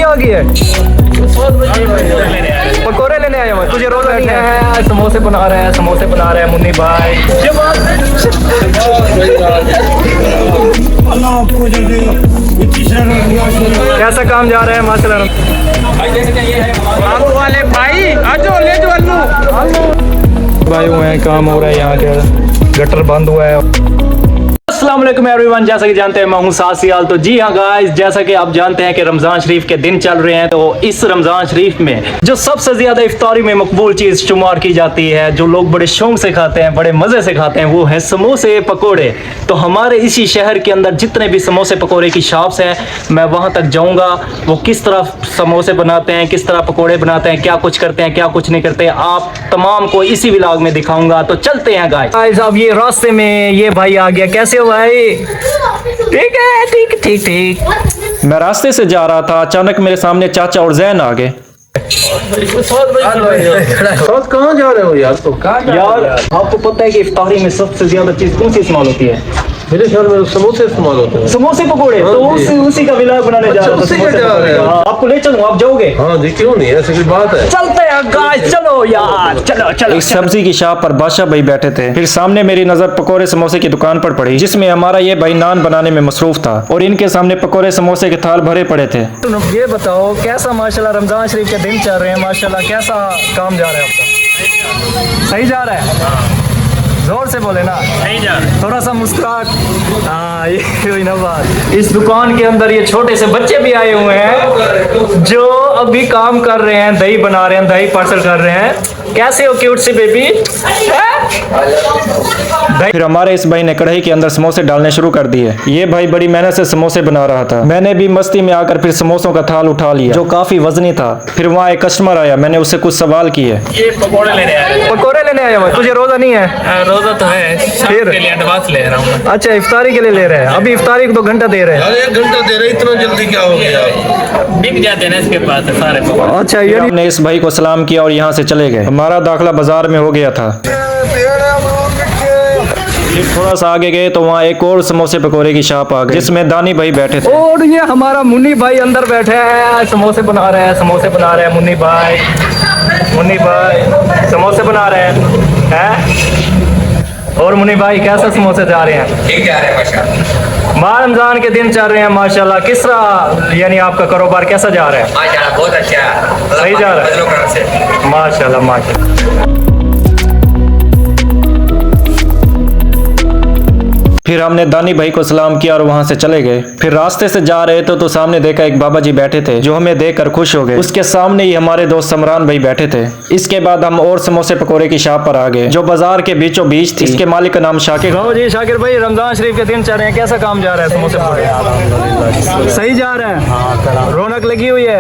आ गई है? पकौड़े लेने आया हुआ, तुझे रोज बैठे हैं, समोसे बना रहे हैं, समोसे बना रहे हैं मुन्नी भाई। कैसा काम जा रहा है माशाल्लाह? वाले भाई आजो ले जो अल्लू भाई हुए हैं, काम हो रहा है यहाँ के, गटर बंद हुआ है। अस्सलाम वालेकुम एवरीवन, जैसा कि जानते हैं मैं हूं सासियाल। तो जी हाँ गाइस, जैसा कि आप जानते हैं कि रमज़ान शरीफ के दिन चल रहे हैं, तो इस रमज़ान शरीफ में जो सबसे ज़्यादा इफ्तारी में मकबूल चीज़ शुमार की जाती है, जो लोग बड़े शौक से खाते हैं, बड़े मज़े से खाते हैं, वो है समोसे पकोड़े। तो हमारे इसी शहर के अंदर जितने भी समोसे पकोड़े की शॉप्स हैं, मैं वहाँ तक जाऊँगा। वो किस तरह समोसे बनाते हैं, किस तरह पकोड़े बनाते हैं, क्या कुछ करते हैं, क्या कुछ नहीं करते, आप तमाम को इसी व्लॉग में दिखाऊँगा। तो चलते हैं गाइस। अब ये रास्ते में ये भाई आ गया, कैसे हो भाई? ठीक है, ठीक ठीक ठीक। मैं रास्ते से जा रहा था, अचानक मेरे सामने चाचा और जैन आ गए। कहाँ जा रहे हो यार? तो यार आपको पता है कि इफ्तारी में सबसे ज्यादा चीज कौन सी इस्तेमाल होती है? मेरे ख्याल में समोसे इस्तेमाल होते हैं। समोसे पकोड़े। तो उसी का व्लॉग बनाने जा रहा हूं। आपको ले चलूं, आप जाओगे? हाँ जी, क्यों नहीं, ऐसी कोई बात है। चलते हैं गाइस, चलो यार, चलो चलो। एक सब्जी की शॉप पर बादशाह भाई बैठे थे। फिर सामने मेरी नजर पकोड़े समोसे की दुकान पर पड़ी, जिसमें हमारा ये भाई नान बनाने में मसरूफ था और इनके सामने पकोड़े समोसे के थाल भरे पड़े थे। ये बताओ कैसा माशाल्लाह रमजान शरीफ के दिन चल रहे हैं, माशाल्लाह कैसा काम जा रहा है आपका? सही जा रहा है? जोर से बोले ना। नहीं जा रहे। थोड़ा सा मुस्कुराहट। हाँ, ये हुई ना बात। इस दुकान के अंदर ये छोटे से बच्चे भी आए हुए हैं जो अभी काम कर रहे हैं, दही बना रहे हैं, दही पार्सल कर रहे हैं। कैसे हो क्यूट सी बेबी? फिर हमारे इस भाई ने कढ़ाई के अंदर समोसे डालने शुरू कर दिए। ये भाई बड़ी मेहनत से समोसे बना रहा था। मैंने भी मस्ती में आकर फिर समोसों का थाल उठा लिया, जो काफी वजनी था। फिर वहाँ एक कस्टमर आया, मैंने उससे कुछ सवाल किए। ये पकौड़े लेने आए। पकोड़े लेने आया हुआ, तुझे रोजा नहीं है? रोजा तो है, फिर के लिए एडवांस ले रहा हूँ। अच्छा, इफ्तारी के लिए ले रहे हैं? अभी इफ्तारी को 2 घंटा दे रहे हैं। अरे 1 घंटा दे रहे, इतना जल्दी क्या हो गया? बिक जाते हैं इसके पास सारे पकौड़े। अच्छा, ये हमने इस भाई को सलाम किया और यहाँ से चले गए। हमारा दाखिला बाजार में हो गया था। फिर थोड़ा सा आगे गए तो वहाँ एक और समोसे पकोड़े की शॉप आ गई, जिसमें दानी भाई बैठे थे। और ये हमारा मुन्नी भाई अंदर बैठे हैं, समोसे बना रहे हैं, समोसे बना रहे हैं मुन्नी भाई। मुन्नी भाई समोसे बना रहे हैं। और मुन्नी भाई कैसे समोसे जा रहे हैं? ठीक जा रहे हैं माशाल्लाह। माह रमजान के दिन चल रहे हैं माशाल्लाह। किस तरह यानी आपका कारोबार कैसा जा रहा है? माशाल्लाह बहुत अच्छा है। सही जा रहा है? बदलो करम से। माशाल्लाह माशाल्लाह। फिर हमने दानी भाई को सलाम किया और वहां से चले गए। फिर रास्ते से जा रहे थे तो सामने देखा एक बाबा जी बैठे थे, जो हमें देखकर खुश हो गए। उसके सामने ही हमारे दोस्त समरान भाई बैठे थे। इसके बाद हम और समोसे पकोड़े की शॉप पर आ गए, जो बाजार के बीचों बीच थी। इसके मालिक का नाम शाकिर। लो जी शाकिर भाई, रमजान शरीफ के दिन चल रहे हैं, कैसा काम जा रहा है समोसे पकोड़े? सही जा रहा है? रौनक लगी हुई है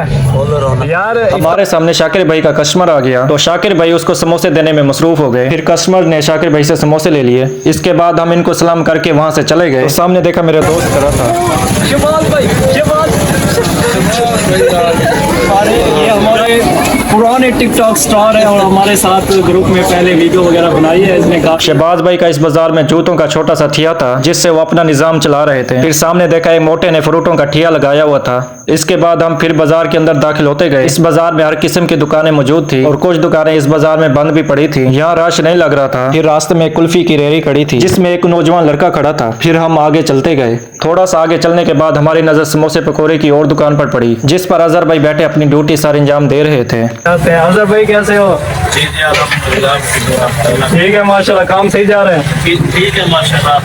यार। हमारे सामने शाकिर भाई का कस्टमर आ गया, तो शाकिर भाई उसको समोसे देने में मसरूफ हो गए। फिर कस्टमर ने शाकिर भाई से समोसे ले लिए। इसके बाद हम इनको सलाम करके वहां से चले गए। तो सामने देखा मेरा दोस्त खड़ा था। शबाज भाई, शबाज। ये हमारे पुराने टिकटॉक स्टार है और हमारे साथ ग्रुप में पहले वीडियो वगैरह बनाई है इसने। शहबाज भाई का इस बाजार में जूतों का छोटा सा ठिया था, जिससे वो अपना निजाम चला रहे थे। फिर सामने देखा एक मोटे ने फ्रूटों का ठिया लगाया हुआ था। इसके बाद हम फिर बाजार के अंदर दाखिल होते गए। इस बाजार में हर किस्म की दुकानें मौजूद थी और कुछ दुकानें इस बाजार में बंद भी पड़ी थी। यहाँ रश नहीं लग रहा था। फिर रास्ते में कुल्फी की रेहड़ी खड़ी थी, जिसमें एक नौजवान लड़का खड़ा था। फिर हम आगे चलते गए। थोड़ा सा आगे चलने के बाद हमारी नजर समोसे पकोड़े की और दुकान पर पड़ी, जिस पर अजहर भाई बैठे अपनी ड्यूटी सर अंजाम दे रहे थे। अजहर भाई कैसे हो? ठीक है माशाल्लाह, काम सही जा रहा है? ठीक है माशाल्लाह,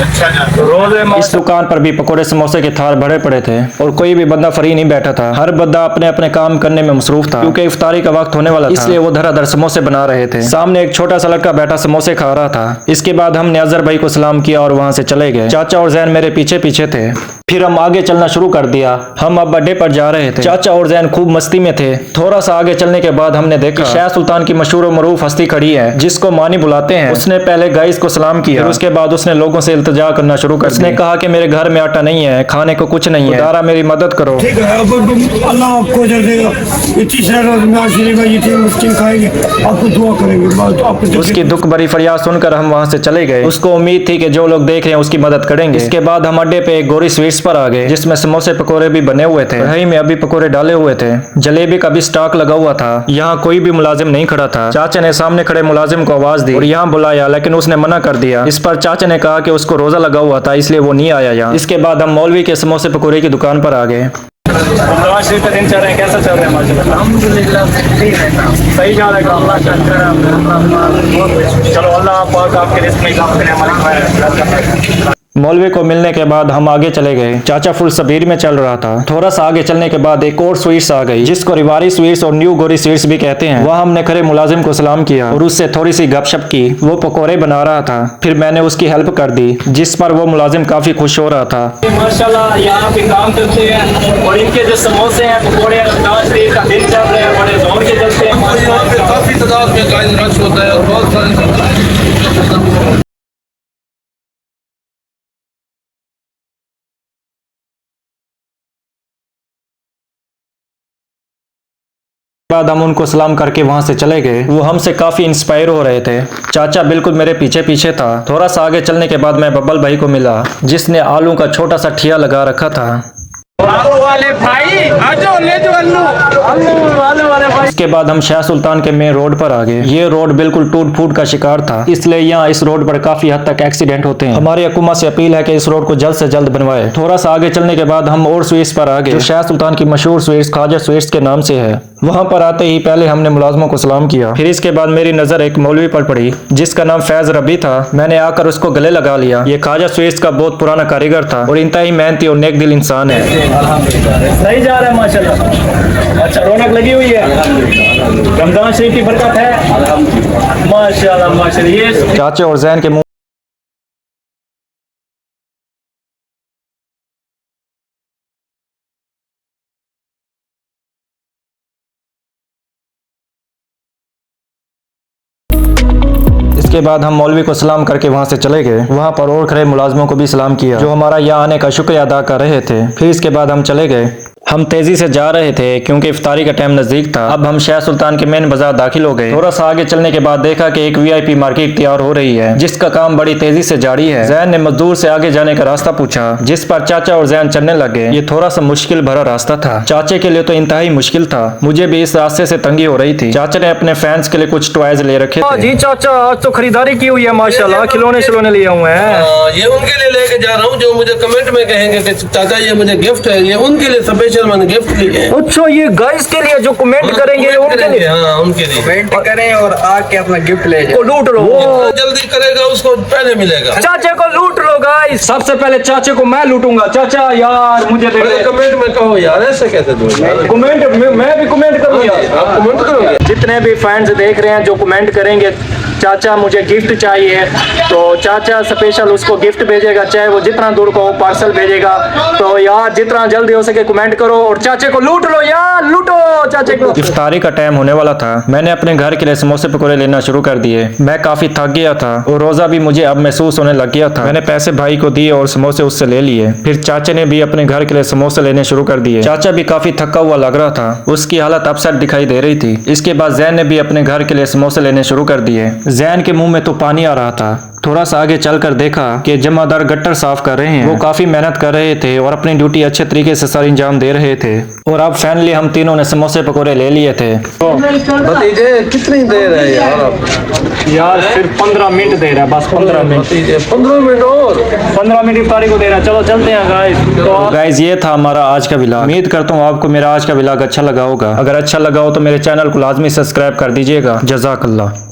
अच्छा जा रोज इस दुकान पर भी पकोड़े समोसे के थाल भरे पड़े थे और कोई भी बंदा फ्री नहीं बैठा था। हर बंदा अपने अपने काम करने में मसरूफ था, क्योंकि इफ्तारी का वक्त होने वाला था, इसलिए वो धड़ाधड़ समोसे बना रहे थे। सामने एक छोटा सा लड़का बैठा समोसे खा रहा था। इसके बाद हमने अजहर भाई को सलाम किया और वहां से चले गए। चाचा और जैन मेरे पीछे पीछे थे। फिर हम आगे चलना शुरू कर दिया। हम अब अड्डे पर जा रहे थे। चाचा और जैन खूब मस्ती में थे। थोड़ा सा आगे चलने के बाद हमने देखा शाह सुल्तान की मशहूर और मरूफ हस्ती खड़ी है, जिसको मानी बुलाते हैं। उसने पहले गाइस को सलाम किया, फिर उसके बाद उसने लोगों से इल्तिजा करना शुरू कर। उसने कहा कि मेरे घर में आटा नहीं है, खाने को कुछ नहीं है, दारा मेरी मदद करो। ठीक है, अब अल्लाह आपको अजर देगा। ये तीसरा रोज में आशीर्वाद ये मुस्किन खाएंगे, आपको दुआ करेंगे। बात आपको उसकी दुख भरी फरियाद सुनकर हम वहां से चले गए। उसको उम्मीद थी कि जो लोग देख रहे हैं उसकी मदद करेंगे। इसके बाद हम अड्डे पे एक गोरी स्वीट्स पर आ गए जिसमें समोसे पकोड़े भी बने हुए थे। कढ़ाई में अभी पकोड़े डाले हुए थे। जलेबी का भी स्टॉक लगा हुआ था। यहाँ कोई भी मुलाजिम नहीं खड़ा था। चाचा ने सामने खड़े मुलाजिम को आवाज दी और यहाँ बुलाया, लेकिन उसने मना कर दिया। इस पर चाचा ने कहा कि उसको रोजा लगा हुआ था, इसलिए वो नहीं आया यहाँ। इसके बाद हम मौलवी के समोसे पकोड़े की दुकान पर आ गए। रमजान शरीफ का दिन चल रहा है, कैसा चल रहा है माशाल्लाह? अल्हम्दुलिल्लाह सही जा रहा है। अल्लाह का शुक्र है। चलो अल्लाह पाक आपके रिस्क में इजाफा करे, हमारे मौलवी को मिलने के बाद हम आगे चले गए। चाचा फुल सबीर में चल रहा था। थोड़ा सा आगे चलने के बाद एक और स्वीट्स आ गई जिसको रिवारी स्वीट्स और न्यू गोरी स्वीट्स भी कहते हैं। वहाँ हमने खड़े मुलाजिम को सलाम किया और उससे थोड़ी सी गपशप की। वो पकोड़े बना रहा था, फिर मैंने उसकी हेल्प कर दी, जिस पर वो मुलाजिम काफी खुश हो रहा था। माशाल्लाह यहाँ पे काम करते हैं और इनके जो समोसे हैं पकौड़े रमजान शरीफ का दिन चल रहे हैं, बड़े जोर के चलते हैं। यहाँ पे काफी तादाद में गाइस रश होता है और बहुत सारे बाद हम उनको सलाम करके वहां से चले गए। वो हमसे काफी इंस्पायर हो रहे थे। चाचा बिल्कुल मेरे पीछे पीछे था। थोड़ा सा आगे चलने के बाद मैं बब्बल भाई को मिला जिसने आलू का छोटा सा ठिया लगा रखा था। आलू वाले भाई आजो ले जो आलू वाले भाई। इसके बाद हम शाह सुल्तान के मेन रोड पर आ गए। ये रोड बिल्कुल टूट फूट का शिकार था, इसलिए यहाँ इस रोड पर काफी हद तक एक्सीडेंट होते हैं। हमारी हुकूमत से अपील है कि इस रोड को जल्द से जल्द बनवाए। थोड़ा सा आगे चलने के बाद हम और स्वीट्स पर आ गए जो शाह सुल्तान की मशहूर स्वीट्स ख्वाजा स्वीट्स के नाम से है। वहाँ पर आते ही पहले हमने मुलाजमों को सलाम किया। फिर इसके बाद मेरी नजर एक मौलवी पर पड़ी जिसका नाम फैज रबी था। मैंने आकर उसको गले लगा लिया। ये ख्वाजा स्वीट्स का बहुत पुराना कारीगर था और इंतहाई मेहनती और नेक दिल इंसान है। सही जा रहा है माशाल्लाह। अच्छा रौनक लगी हुई है, रमजान शरीफ की बरकत है माशाल्लाह माशाल्लाह। ये चाचे और जैन के मुंह के बाद हम मौलवी को सलाम करके वहां से चले गए। वहां पर और खड़े मुलाजमों को भी सलाम किया जो हमारा यहाँ आने का शुक्रिया अदा कर रहे थे। फिर इसके बाद हम चले गए। हम तेजी से जा रहे थे क्योंकि इफ्तारी का टाइम नजदीक था। अब हम शाह सुल्तान के मेन बाजार दाखिल हो गए। थोड़ा सा आगे चलने के बाद देखा कि एक वीआईपी मार्केट तैयार हो रही है जिसका काम बड़ी तेजी से जारी है। जैन ने मजदूर से आगे जाने का रास्ता पूछा जिस पर चाचा और जैन चलने लगे। ये थोड़ा सा मुश्किल भरा रास्ता था। चाचे के लिए तो इंतहाई मुश्किल था, मुझे भी इस रास्ते से तंगी हो रही थी। चाचा ने अपने फैंस के लिए कुछ टॉयज ले रखे थे। जी चाचा आज तो खरीदारी की हुई है माशाल्लाह, खिलौने शिलौने लिए हुए हैं। ये उनके लिए लेके जा रहा हूँ जो मुझे कमेंट में कहेंगे कि चाचा ये मुझे गिफ्ट है, ये उनके लिए स्पेशल मैंने गिफ्ट लिए। अच्छा ये गाइस के लिए जो कमेंट करेंगे उनके लिए, हाँ उनके लिए कमेंट करें और आके अपना गिफ्ट ले जाओ। को लूट लो। जल्दी करेगा उसको पहले मिलेगा। चाचे को लूट लो गाइस। सबसे पहले चाचे को मैं लूटूंगा। चाचा यार मुझे दे दे। कमेंट में कहो यार, ऐसे कैसे दो कमेंट मैं भी कमेंट करूंगा। आप कमेंट करोगे। जितने भी फैंस देख रहे हैं जो कमेंट करेंगे चाचा मुझे गिफ्ट चाहिए, तो चाचा स्पेशल उसको गिफ्ट भेजेगा, चाहे वो जितना दूर को पार्सल भेजेगा। तो यार जितना जल्दी हो सके कमेंट करो और चाचे को लूट लो यार, लूटो चाचे को। इफ्तारी का टाइम होने वाला था। मैंने अपने घर के लिए समोसे पकौड़े लेना शुरू कर दिए। मैं काफी थक गया था और रोजा भी मुझे अब महसूस होने लग गया था। मैंने पैसे भाई को दिए और समोसे उससे ले लिए। फिर चाचे ने भी अपने घर के लिए समोसे लेने शुरू कर दिए। चाचा भी काफी थका हुआ लग रहा था, उसकी हालत अपसेट दिखाई दे रही थी। इसके बाद जैन ने भी अपने घर के लिए समोसे लेने शुरू कर दिए। जैन के मुंह में तो पानी आ रहा था। थोड़ा सा आगे चलकर देखा कि जमादार गट्टर साफ कर रहे हैं। वो काफी मेहनत कर रहे थे और अपनी ड्यूटी अच्छे तरीके से सर अंजाम दे रहे थे। और अब फाइनली हम तीनों ने समोसे पकौड़े ले लिए थे। भतीजे कितनी देर है यार आप? यार सिर्फ 15 मिनट दे रहा है, बस 15 मिनट। भतीजे 15 मिनट और 15 मिनट इफ्तारी को दे रहा है। चलो चलते हैं गाइस। तो गाइज ये था हमारा आज का व्लॉग। उम्मीद करता हूँ आपको मेरा आज का व्लॉग अच्छा लगा होगा। अगर अच्छा लगा हो तो मेरे चैनल को लाजमी सब्सक्राइब कर दीजिएगा। जज़ाकल्लाह।